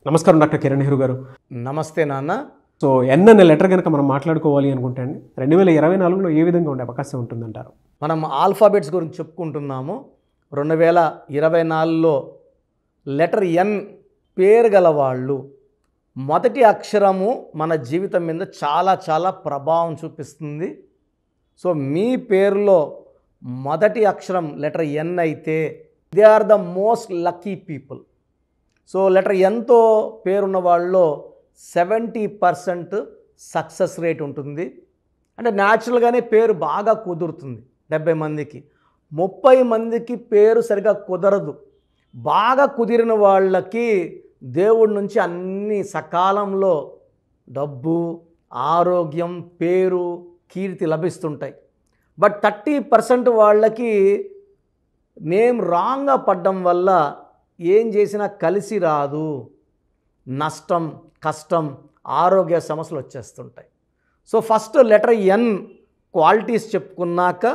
నమస్కారం డాక్టర్ కిరణ్ నెహ్రూ గారు. నమస్తే నాన్న. సో ఎన్ అనే లెటర్ కనుక మనం మాట్లాడుకోవాలి అనుకుంటే అండి 2024లో ఏ విధంగా ఉండే అవకాశం ఉంటుందంటారు? మనం ఆల్ఫాబెట్స్ గురించి చెప్పుకుంటున్నాము. 2024లో లెటర్ ఎన్ పేరు గల వాళ్ళు మొదటి అక్షరము మన జీవితం మీద చాలా ప్రభావం చూపిస్తుంది. సో మీ పేరులో మొదటి అక్షరం లెటర్ ఎన్ అయితే they are the most lucky people. So letter ఎన్తో పేరున్న వాళ్ళలో 70% సక్సెస్ రేట్ ఉంటుంది. అంటే న్యాచురల్గానే పేరు బాగా కుదురుతుంది. 70 మందికి 30 మందికి పేరు సరిగా కుదరదు. బాగా కుదిరిన వాళ్ళకి దేవుడి నుంచి అన్ని సకాలంలో డబ్బు, ఆరోగ్యం, పేరు, కీర్తి లభిస్తుంటాయి. బట్ 30% వాళ్ళకి నేమ్ రాంగ్గా పడ్డం వల్ల ఏం చేసినా కలిసి రాదు, నష్టం, కష్టం, ఆరోగ్య సమస్యలు వచ్చేస్తుంటాయి. So first letter N qualities చెప్పుకున్నాక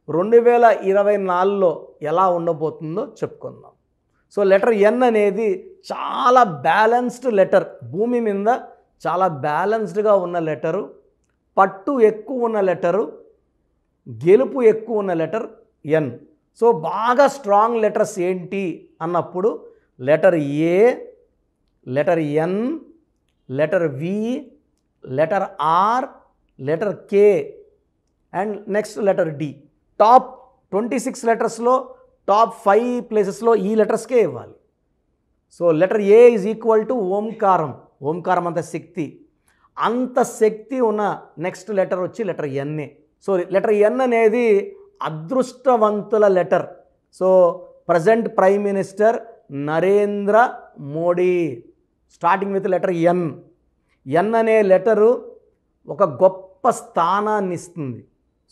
2024లో ఎలా ఉండబోతుందో చెప్పుకుందాం. సో లెటర్ ఎన్ అనేది చాలా బ్యాలెన్స్డ్ లెటర్. భూమి మీద చాలా బ్యాలెన్స్డ్గా ఉన్న లెటరు, పట్టు ఎక్కువ ఉన్న లెటరు, గెలుపు ఎక్కువ ఉన్న లెటర్ ఎన్. సో బాగా స్ట్రాంగ్ లెటర్స్ ఏంటి అన్నప్పుడు letter A, letter N, letter V, letter R, letter K and next letter D. Top 26 లెటర్స్లో టాప్ 5 ప్లేసెస్లో ఈ లెటర్స్కే ఇవ్వాలి. So letter A is equal to ఓంకారం. ఓంకారం అంత శక్తి, అంత శక్తి ఉన్న నెక్స్ట్ లెటర్ వచ్చి లెటర్ ఎన్ఏ. సో లెటర్ ఎన్ అనేది అదృష్టవంతుల letter. So present prime minister Narendra Modi starting with letter N. ఎన్ అనే లెటరు ఒక గొప్ప స్థానాన్ని ఇస్తుంది.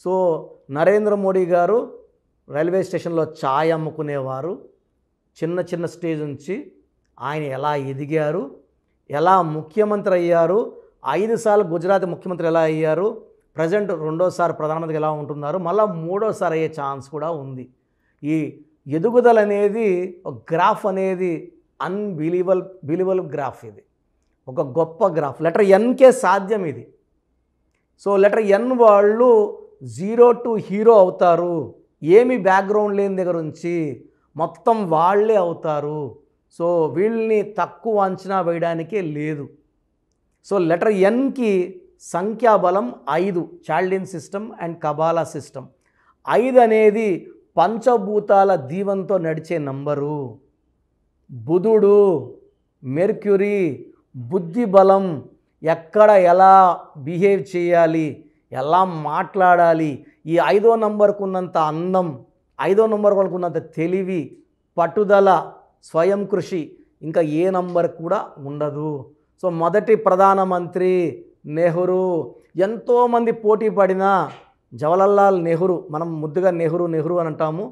సో నరేంద్ర మోడీ గారు రైల్వే స్టేషన్లో ఛాయ్ అమ్ముకునేవారు. చిన్న స్టేజ్ నుంచి ఆయన ఎలా ఎదిగారు, ఎలా ముఖ్యమంత్రి అయ్యారు, 5 సార్లు గుజరాత్ ముఖ్యమంత్రి ఎలా అయ్యారు, ప్రజెంట్ 2వ ప్రధానమంత్రి ఎలా ఉంటున్నారు, మళ్ళీ 3వసారి అయ్యే ఛాన్స్ కూడా ఉంది. ఈ ఎదుగుదల అనేది ఒక గ్రాఫ్ అనేది బిలీవబుల్ గ్రాఫ్. ఇది ఒక గొప్ప గ్రాఫ్. లెటర్ ఎన్కే సాధ్యం ఇది. సో లెటర్ ఎన్ వాళ్ళు 0 to హీరో అవుతారు. ఏమి బ్యాక్గ్రౌండ్ లేని దగ్గర నుంచి మొత్తం వాళ్ళే అవుతారు. సో వీళ్ళని తక్కువ అంచనా వేయడానికే లేదు. సో లెటర్ ఎన్కి సంఖ్యాబలం 5, Chaldean system and Kabbalah system. 5 అనేది పంచభూతాల దీవంతో నడిచే నంబరు. బుధుడు, మెర్క్యూరీ, బుద్ధి బలం, ఎక్కడ ఎలా బిహేవ్ చేయాలి, ఎలా మాట్లాడాలి, ఈ 5వ నంబర్కు ఉన్నంత అందం, 5వ నంబర్ వాళ్ళకు ఉన్నంత తెలివి, పట్టుదల, స్వయం కృషి ఇంకా ఏ నంబర్ కూడా ఉండదు. సో మొదటి ప్రధానమంత్రి నెహ్రూ. ఎంతోమంది పోటీ పడిన జవహర్లాల్ నెహ్రూ, మనం ముద్దుగా నెహ్రూ అని అంటాము.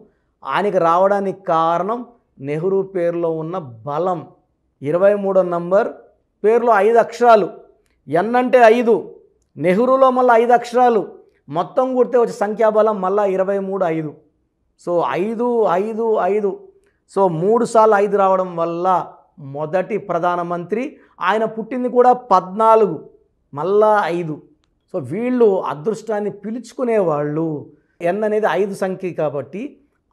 ఆయనకి రావడానికి కారణం నెహ్రూ పేరులో ఉన్న బలం. 23వ నంబర్ పేరులో 5 అక్షరాలు. ఎన్ అంటే 5, నెహ్రూలో మళ్ళీ 5 అక్షరాలు, మొత్తం కూడితే వచ్చే సంఖ్యాబలం మళ్ళీ 23, 5. సో 5. సో 3 సార్లు 5 రావడం వల్ల మొదటి ప్రధానమంత్రి. ఆయన పుట్టింది కూడా 14, మళ్ళా 5. సో వీళ్ళు అదృష్టాన్ని పిలుచుకునేవాళ్ళు. ఎన్ అనేది 5 సంఖ్య కాబట్టి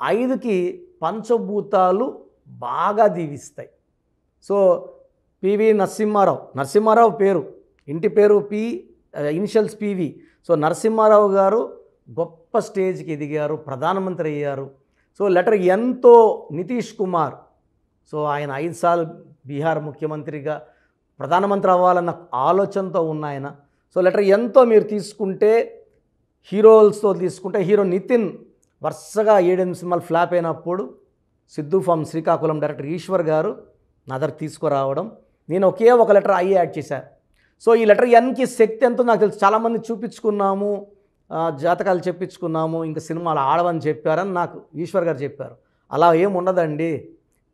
5కి పంచభూతాలు బాగా దీవిస్తాయి. సో పివి నరసింహారావు పేరు, ఇంటి పేరు ఇనిషియల్స్ పివి. సో నరసింహారావు గారు గొప్ప స్టేజ్కి ఎదిగారు, ప్రధానమంత్రి అయ్యారు. సో లెటర్ ఎన్తో నితీష్ కుమార్. సో ఆయన 5 సార్లు బీహార్ ముఖ్యమంత్రిగా ప్రధానమంత్రి అవ్వాలన్న ఆలోచనతో ఉన్న ఆయన. సో లెటర్ ఎన్తో మీరు తీసుకుంటే హీరోస్తో తీసుకుంటే హీరో నితిన్ వరుసగా 7 సినిమాలు ఫ్లాప్ అయినప్పుడు సిద్ధు ఫామ్ శ్రీకాకుళం డైరెక్టర్ ఈశ్వర్ గారు నా దగ్గర తీసుకురావడం, నేను ఒకే ఒక లెటర్ ఐ యాడ్ చేశాను. సో ఈ లెటర్ ఎన్కి శక్తి ఎంతో నాకు తెలుసు. చాలామంది చూపించుకున్నాము, జాతకాలు చెప్పించుకున్నాము, ఇంకా సినిమాలు ఆడవని చెప్పారని నాకు ఈశ్వర్ గారు చెప్పారు. అలా ఏం ఉండదండి.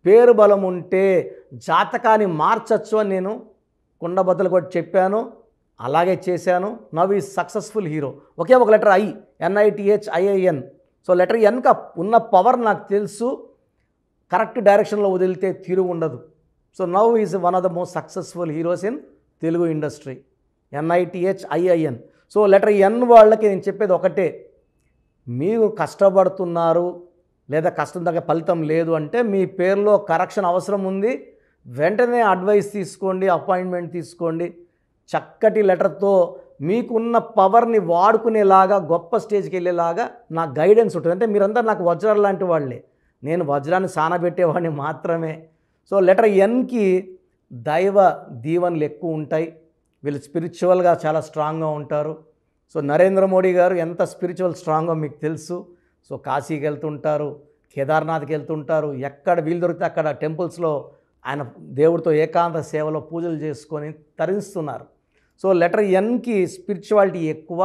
పేరు బలం ఉంటే జాతకాన్ని మార్చచ్చు అని నేను కుండబద్దలు కొట్టి చెప్పాను. అలాగే చేశాను. Now is successful hero. ఒకే ఒక letter I, NITHIIN. So letter ఎన్క ఉన్న పవర్ నాకు తెలుసు. కరెక్ట్ డైరెక్షన్లో వదిలితే తిరుగు ఉండదు. So now is one of the most successful heroes in Telugu industry. NITHIIN. So letter N వాళ్ళకి నేను చెప్పేది ఒకటే, మీరు కష్టపడుతున్నారు లేదా కష్టం తగ్గ ఫలితం లేదు అంటే మీ పేరులో కరెక్షన్ అవసరం ఉంది, వెంటనే అడ్వైస్ తీసుకోండి, అపాయింట్మెంట్ తీసుకోండి. చక్కటి లెటర్తో మీకున్న పవర్ని వాడుకునేలాగా గొప్ప స్టేజ్కి వెళ్ళేలాగా నా గైడెన్స్ ఉంటుంది. అంటే మీరందరూ నాకు వజ్రాలు లాంటి వాళ్ళే, నేను వజ్రాన్ని సానబెట్టేవాడిని మాత్రమే. సో లెటర్ Nకి దైవ దీవెనలు ఎక్కువ ఉంటాయి, వీళ్ళు స్పిరిచువల్గా చాలా స్ట్రాంగ్గా ఉంటారు. సో నరేంద్ర మోడీ గారు ఎంత స్పిరిచువల్ స్ట్రాంగో మీకు తెలుసు. సో కాశీకి వెళ్తుంటారు, కేదార్నాథ్కి వెళ్తుంటారు, ఎక్కడ వీలు దొరికితే అక్కడ టెంపుల్స్లో ఆయన దేవుడితో ఏకాంత సేవలో పూజలు చేసుకొని తరిస్తున్నారు. సో లెటర్ Nకి స్పిరిచువాలిటీ ఎక్కువ,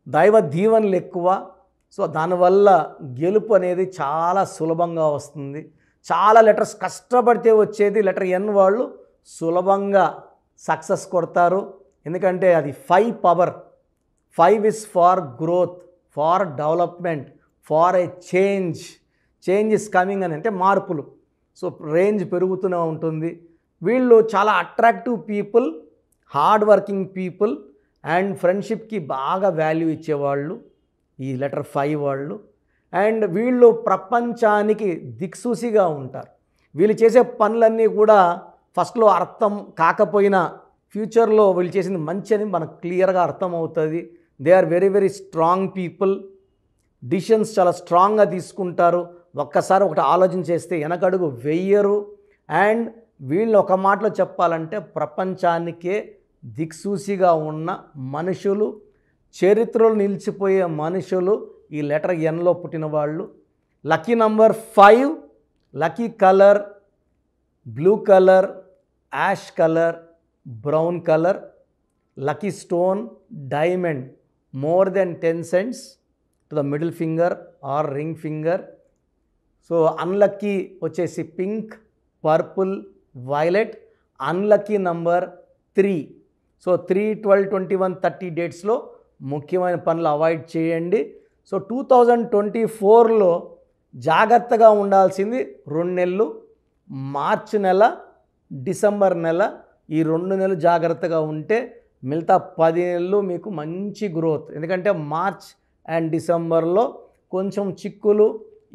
దైవ దీవెనలు ఎక్కువ. సో దానివల్ల గెలుపు అనేది చాలా సులభంగా వస్తుంది. చాలా లెటర్స్ కష్టపడితే వచ్చేది లెటర్ N వాళ్ళు సులభంగా సక్సెస్ కొడతారు. ఎందుకంటే అది 5 power. 5 is for growth, for development, for a change. Change is coming అని అంటే మార్పులు. సో రేంజ్ పెరుగుతూనే ఉంటుంది. వీళ్ళు చాలా attractive people, hard working people and ఫ్రెండ్షిప్కి బాగా వాల్యూ ఇచ్చేవాళ్ళు ఈ లెటర్ 5 వాళ్ళు. అండ్ వీళ్ళు ప్రపంచానికి దిక్సూసిగా ఉంటారు. వీళ్ళు చేసే పనులన్నీ కూడా ఫస్ట్లో అర్థం కాకపోయినా ఫ్యూచర్లో వీళ్ళు చేసింది మంచి అని మనకు క్లియర్గా అర్థమవుతుంది. They are very very strong people. Decisions చాలా స్ట్రాంగ్గా తీసుకుంటారు. ఒక్కసారి ఒకటి ఆలోచన చేస్తే వెనకడుగు వెయ్యరు. అండ్ వీళ్ళు ఒక మాటలో చెప్పాలంటే ప్రపంచానికే దిక్సూసిగా ఉన్న మనుషులు, చరిత్రలో నిలిచిపోయే మనుషులు ఈ లెటర్ Nలో పుట్టిన వాళ్ళు. Lucky number 5, lucky colour blue colour, ash colour, brown colour. Lucky stone diamond, more than 10 cents to the middle finger or ring finger. So unlucky వచ్చేసి pink, purple, violet. Unlucky number 3. So 3, 12, 21, 30 డేట్స్లో ముఖ్యమైన పనులు avoid చేయండి. So 2024లో జాగ్రత్తగా ఉండాల్సింది 2 నెలలు, మార్చి నెల, December నెల. ఈ 2 నెలలు జాగ్రత్తగా ఉంటే మిగతా 10 నెలలు మీకు మంచి గ్రోత్. ఎందుకంటే మార్చ్ అండ్ డిసెంబర్లో కొంచెం చిక్కులు,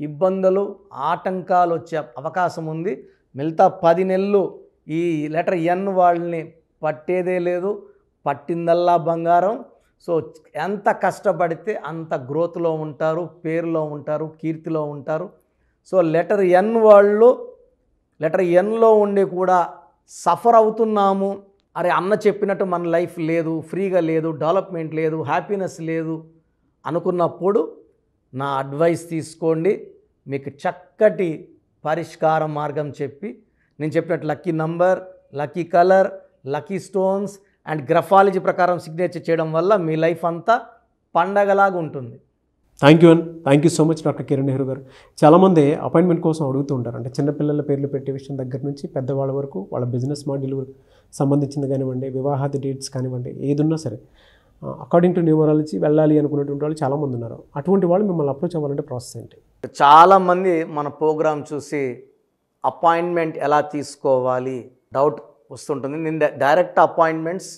ఇబ్బందులు, ఆటంకాలు వచ్చే అవకాశం ఉంది. మిగతా 10 నెలలు ఈ లెటర్ N వాళ్ళని పట్టేదే లేదు, పట్టిందల్లా బంగారం. సో ఎంత కష్టపడితే అంత గ్రోత్లో ఉంటారు, పేరులో ఉంటారు, కీర్తిలో ఉంటారు. సో లెటర్ N వాళ్ళు లెటర్ Nలో ఉండి కూడా సఫర్ అవుతున్నాము, అరే అన్న చెప్పినట్టు మన లైఫ్ లేదు, ఫ్రీగా లేదు, డెవలప్మెంట్ లేదు, హ్యాపీనెస్ లేదు అనుకున్నప్పుడు నా అడ్వైస్ తీసుకోండి. మీకు చక్కటి పరిష్కార మార్గం చెప్పి నేను చెప్పినట్టు lucky number, lucky colour, lucky stones and graphology ప్రకారం సిగ్నేచర్ చేయడం వల్ల మీ లైఫ్ అంతా పండగలాగా ఉంటుంది. Thank you so much doctor Kiran Nehru గారు. చాలామంది అపాయింట్మెంట్ కోసం అడుగుతూ ఉంటారు. అంటే చిన్నపిల్లల పేర్లు పెట్టే విషయం దగ్గర నుంచి పెద్దవాళ్ళ వరకు, వాళ్ళ బిజినెస్ మాడ్యూల్ సంబంధించింది కానివ్వండి, వివాహాది డేట్స్ కానివ్వండి, ఏదున్నా సరే అకార్డింగ్ టు న్యూమరాలజీ వెళ్ళాలి అనుకునేటువంటి వాళ్ళు చాలామంది ఉన్నారు. అటువంటి వాళ్ళు మిమ్మల్ని అప్రోచ్ అవ్వాలంటే ప్రాసెస్ ఏంటి? చాలామంది మన ప్రోగ్రామ్ చూసి అపాయింట్మెంట్ ఎలా తీసుకోవాలి డౌట్ వస్తుంటుంది. నేను డైరెక్ట్ అపాయింట్మెంట్స్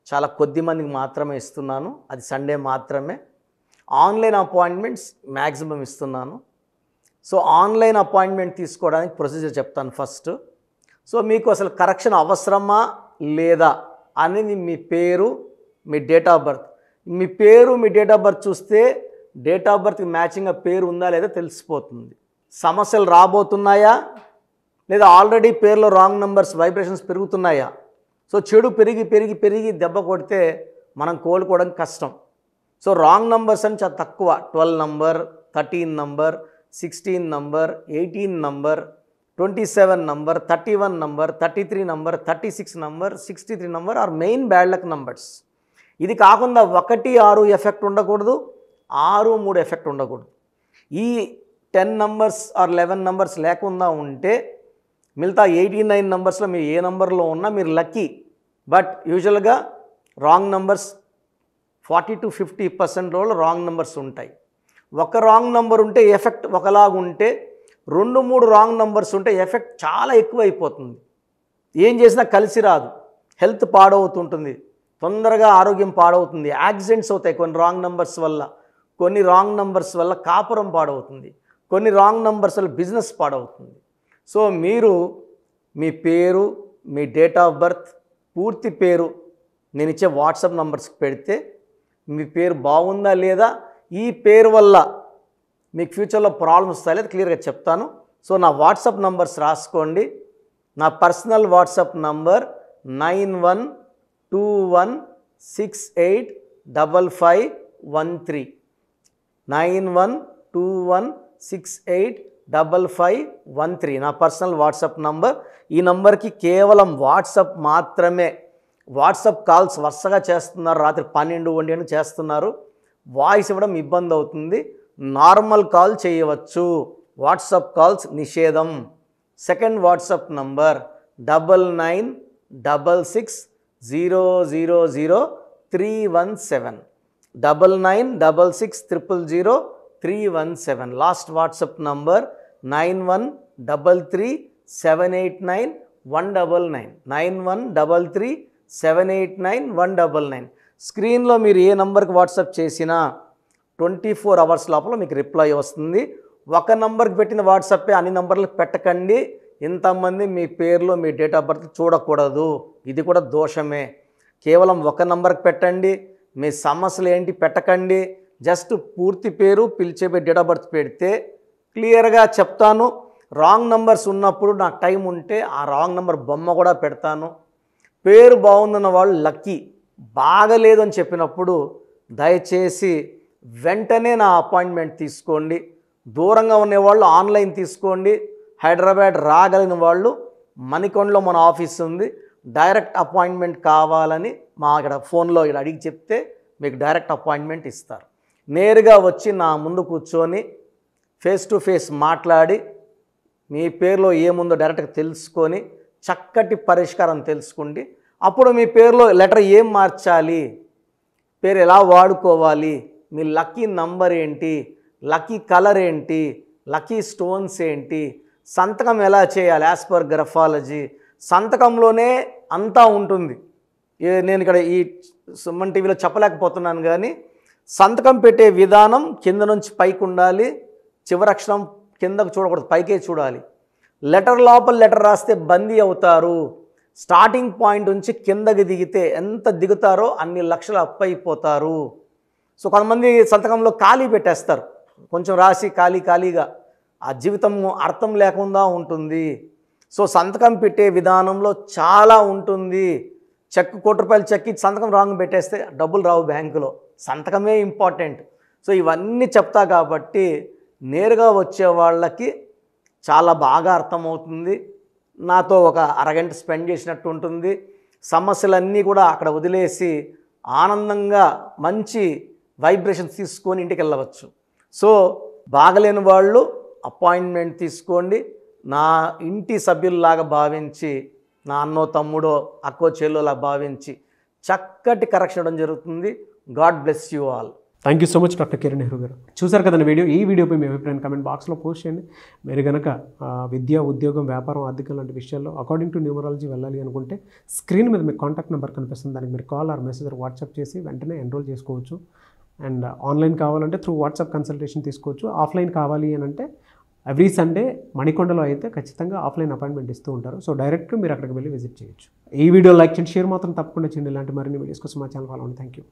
చాలా కొద్ది మందికి మాత్రమే ఇస్తున్నాను, అది సండే మాత్రమే. ఆన్లైన్ అపాయింట్మెంట్స్ మ్యాక్సిమం ఇస్తున్నాను. సో ఆన్లైన్ అపాయింట్మెంట్ తీసుకోవడానికి ప్రొసీజర్ చెప్తాను ఫస్ట్. సో మీకు అసలు కరెక్షన్ అవసరమా లేదా అనేది మీ పేరు, మీ డేట్ ఆఫ్ బర్త్. మీ పేరు, మీ డేట్ ఆఫ్ బర్త్ చూస్తే డేట్ ఆఫ్ బర్త్కి మ్యాచింగ్గా పేరు ఉందా లేదా తెలిసిపోతుంది. సమస్యలు రాబోతున్నాయా లేదా ఆల్రెడీ పేరులో రాంగ్ నెంబర్స్ వైబ్రేషన్స్ పెరుగుతున్నాయా? సో చెడు పెరిగి పెరిగి పెరిగి దెబ్బ కొడితే మనం కోలుకోవడం కష్టం. సో రాంగ్ నంబర్స్ అని చాలా తక్కువ. 12 number, 13 number, 16 number, 18 number, 27 number, 31 number, 33 number, 36 number, 63 number are main bad luck numbers. ఇది కాకుండా 1, 6 ఎఫెక్ట్ ఉండకూడదు, 6, 3 ఎఫెక్ట్ ఉండకూడదు. ఈ 10 నంబర్స్ ఆర్ 11 నంబర్స్ లేకుండా ఉంటే మిగతా 89 నంబర్స్లో మీరు ఏ నంబర్లో ఉన్నా మీరు లక్కీ. బట్ యూజువల్గా wrong numbers 40 to 50% wrong numbers ఉంటాయి. ఒక రాంగ్ నెంబర్ ఉంటే ఎఫెక్ట్ ఒకలాగా ఉంటే 2-3 రాంగ్ నంబర్స్ ఉంటే ఎఫెక్ట్ చాలా ఎక్కువ అయిపోతుంది. ఏం చేసినా కలిసి రాదు, హెల్త్ పాడవుతుంటుంది, తొందరగా ఆరోగ్యం పాడవుతుంది, యాక్సిడెంట్స్ అవుతాయి కొన్ని రాంగ్ నంబర్స్ వల్ల, కొన్ని రాంగ్ నంబర్స్ వల్ల కాపురం పాడవుతుంది, కొన్ని రాంగ్ నంబర్స్ వల్ల బిజినెస్ పాడవుతుంది. సో మీరు మీ పేరు, మీ డేట్ ఆఫ్ బర్త్, పూర్తి పేరు నేను ఇచ్చే వాట్సాప్ నంబర్స్కి పెడితే మీ పేరు బాగుందా లేదా, ఈ పేరు వల్ల మీకు ఫ్యూచర్లో ప్రాబ్లమ్స్ వస్తాయి లేదా క్లియర్గా చెప్తాను. సో నా వాట్సాప్ నంబర్స్ రాసుకోండి. నా పర్సనల్ వాట్సాప్ నంబర్ 9121685513 9121685513 నా పర్సనల్ వాట్సాప్ నంబర్. ఈ నంబర్కి కేవలం వాట్సాప్ మాత్రమే. వాట్సాప్ కాల్స్ వరుసగా చేస్తున్నారు, రాత్రి 12-1 చేస్తున్నారు, వాయిస్ ఇవ్వడం ఇబ్బంది అవుతుంది. నార్మల్ కాల్ చేయవచ్చు, వాట్సాప్ కాల్స్ నిషేధం. Second WhatsApp number 9966000317 9966000317. Last WhatsApp number 9133789199 9133789199. స్క్రీన్లో మీరు ఏ నంబర్కి వాట్సాప్ చేసినా 24 అవర్స్ లోపల మీకు రిప్లై వస్తుంది. ఒక నంబర్కి పెట్టిన వాట్సాపే అన్ని నంబర్లకు పెట్టకండి. ఇంతమంది మీ పేర్లు, మీ డేట్ ఆఫ్ బర్త్ చూడకూడదు, ఇది కూడా దోషమే. కేవలం ఒక నంబర్కి పెట్టండి, మీ సమస్యలు ఏంటి పెట్టకండి. జస్ట్ పూర్తి పేరు, పిలిచే డేట్ ఆఫ్ బర్త్ పెడితే క్లియర్గా చెప్తాను. రాంగ్ నంబర్స్ ఉన్నప్పుడు నాకు టైం ఉంటే ఆ రాంగ్ నంబర్ బొమ్మ కూడా పెడతాను. పేరు బాగుందన్న వాళ్ళు లక్కీ, బాగలేదు అని చెప్పినప్పుడు దయచేసి వెంటనే నా అపాయింట్మెంట్ తీసుకోండి. దూరంగా ఉండేవాళ్ళు ఆన్లైన్ తీసుకోండి. హైదరాబాద్ రాగలిగిన వాళ్ళు మణికొండలో మన ఆఫీస్ ఉంది. డైరెక్ట్ అపాయింట్మెంట్ కావాలని మా ఇక్కడ ఫోన్లో ఇక్కడ అడిగి చెప్తే మీకు డైరెక్ట్ అపాయింట్మెంట్ ఇస్తారు. నేరుగా వచ్చి నా ముందు కూర్చొని ఫేస్ టు ఫేస్ మాట్లాడి మీ పేరులో ఏముందో డైరెక్ట్గా తెలుసుకొని చక్కటి పరిష్కారం తెలుసుకోండి. అప్పుడు మీ పేరులో లెటర్ ఏం మార్చాలి, పేరు ఎలా వాడుకోవాలి, మీ లక్కీ నంబర్ ఏంటి, లక్కీ కలర్ ఏంటి, లక్కీ స్టోన్స్ ఏంటి, సంతకం ఎలా చేయాలి యాజ్ పర్ గ్రఫాలజీ, సంతకంలోనే అంతా ఉంటుంది. నేను ఇక్కడ ఈ సుమన్ టీవీలో చెప్పలేకపోతున్నాను కానీ సంతకం పెట్టే విధానం కింద నుంచి పైకి ఉండాలి, చివరి అక్షరం కిందకు చూడకూడదు, పైకే చూడాలి. లెటర్ లోపల లెటర్ రాస్తే బందీ అవుతారు. స్టార్టింగ్ పాయింట్ నుంచి కిందకి దిగితే ఎంత దిగుతారో అన్ని లక్షలు అప్పైపోతారు. సో కొంతమంది సంతకంలో ఖాళీ పెట్టేస్తారు, కొంచెం రాసి ఖాళీగా ఆ జీవితం అర్థం లేకుండా ఉంటుంది. సో సంతకం పెట్టే విధానంలో చాలా ఉంటుంది. చెక్ ₹1 చెక్ ఇచ్చి సంతకం రాంగ్ పెట్టేస్తే డబ్బులు రావు బ్యాంకులో, సంతకమే ఇంపార్టెంట్. సో ఇవన్నీ చెప్తా కాబట్టి నేరుగా వచ్చే వాళ్ళకి చాలా బాగా అర్థమవుతుంది. నాతో ఒక అరగంట స్పెండ్ చేసినట్టు ఉంటుంది. సమస్యలన్నీ కూడా అక్కడ వదిలేసి ఆనందంగా మంచి వైబ్రేషన్స్ తీసుకొని ఇంటికి వెళ్ళవచ్చు. సో బాగలేని వాళ్ళు అపాయింట్మెంట్ తీసుకోండి. నా ఇంటి సభ్యుల్లాగా భావించి, నా అన్నో తమ్ముడో అక్కో చెల్లోలా భావించి చక్కటి కరెక్షన్ ఇవ్వడం జరుగుతుంది. God bless you all. Thank you so much doctor Kiran Nehru గారు. చూసారు కదండి వీడియో. ఈ వీడియోపై మీ అభిప్రాయం కామెంట్ బాక్స్లో పోస్ట్ చేయండి. మీరు కనుక విద్య, ఉద్యోగం, వ్యాపారం, ఆర్థికం లాంటి విషయాల్లో అకార్డింగ్ టు న్యూమరాలజీ వెళ్ళాలి అనుకుంటే స్క్రీన్ మీద మీకు కాంటాక్ట్ నెంబర్ కనిపిస్తుంది. దానికి మీరు కాల్ ఆర్ మెసేజ్ వాట్సాప్ చేసి వెంటనే ఎన్రోల్ చేసుకోవచ్చు. అండ్ ఆన్లైన్ కావాలంటే త్రూ వాట్సాప్ కన్సల్టేషన్ తీసుకోవచ్చు. ఆఫ్లైన్ కావాలి అని అంటే ఎవ్రీ సండే మణికొండలో అయితే ఖచ్చితంగా ఆఫ్లైన్ అపాయింట్మెంట్ ఇస్తూ ఉంటారు. సో డైరెక్ట్గా మీరు అక్కడికి వెళ్ళి విజిట్ చేయొచ్చు. ఈ వీడియో లైక్ చేయండి, షేర్ మాత్రం తప్పకుండా చేయండి. ఇలాంటి మరిన్ని వీడియోస్ కోసం మా ఛానల్ ఫాలో అవ్వండి. Thank you.